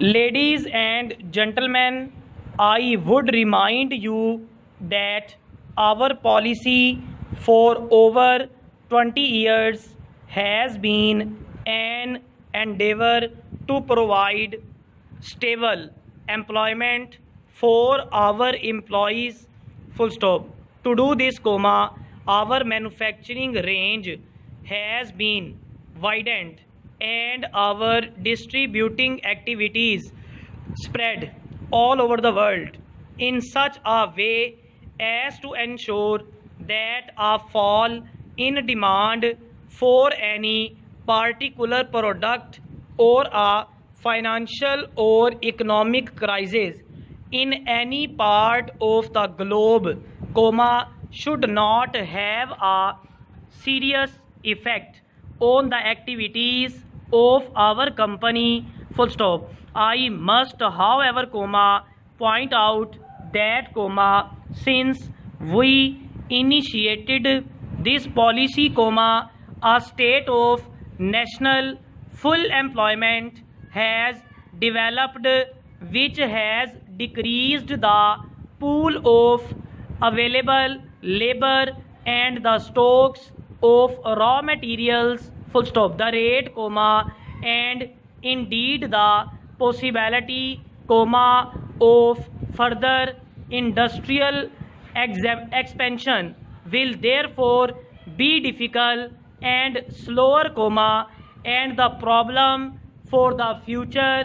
Ladies and gentlemen, I would remind you that our policy for over 20 years has been an endeavor to provide stable employment for our employees. Full stop. To do this, our manufacturing range has been widened and our distributing activities spread all over the world in such a way as to ensure that a fall in demand for any particular product or a financial or economic crisis in any part of the globe, should not have a serious effect on the activities of our company. Full stop. I must, however, point out that, since we initiated this policy, a state of national full employment has developed, which has decreased the pool of available labor and the stocks of raw materials. Full stop. The rate, and indeed the possibility, of further industrial expansion will therefore be difficult and slower, and the problem for the future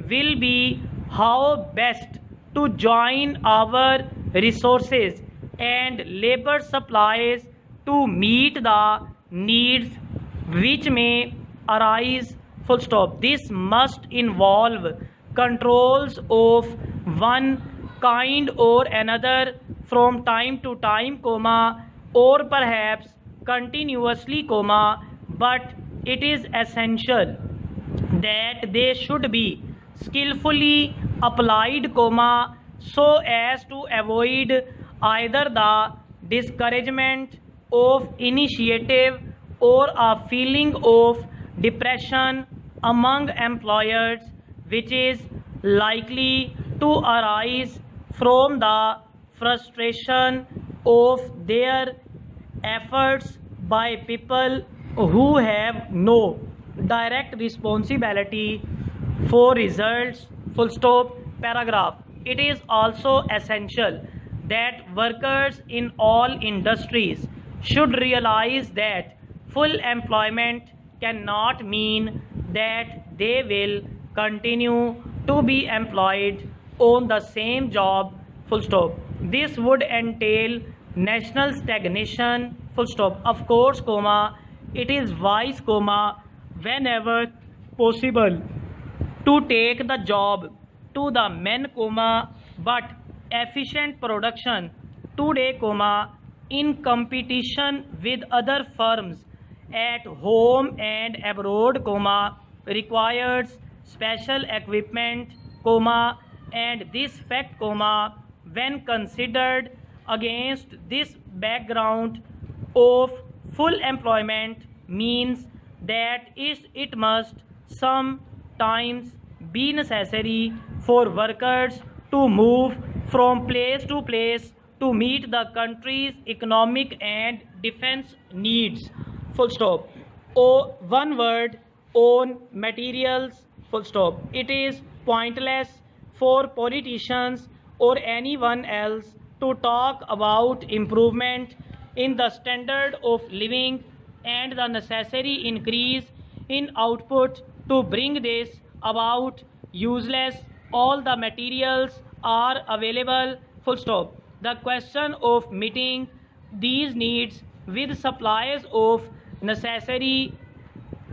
will be how best to join our resources and labor supplies to meet the needs which may arise. Full stop. This must involve controls of one kind or another from time to time, or perhaps continuously, but it is essential that they should be skillfully applied, so as to avoid either the discouragement of initiative or a feeling of depression among employers, which is likely to arise from the frustration of their efforts by people who have no direct responsibility for results. Full stop. Paragraph. It is also essential that workers in all industries should realize that full employment cannot mean that they will continue to be employed on the same job. Full stop. This would entail national stagnation. Full stop. Of course, it is wise, whenever possible, to take the job to the men, but efficient production today, in competition with other firms at home and abroad, requires special equipment, and this fact, when considered against this background of full employment, means that it must sometimes be necessary for workers to move from place to place to meet the country's economic and defense needs. Full stop. One word on materials. Full stop. It is pointless for politicians or anyone else to talk about improvement in the standard of living and the necessary increase in output to bring this about. Useless. All the materials are available. Full stop. The question of meeting these needs with supplies of necessary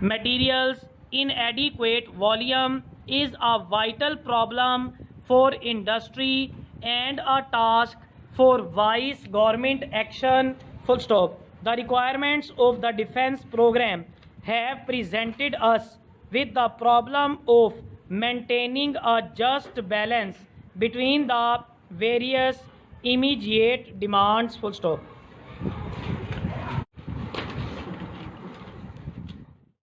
materials in adequate volume is a vital problem for industry and a task for wise government action. Full stop. The requirements of the defense program have presented us with the problem of maintaining a just balance between the various immediate demands. Full stop.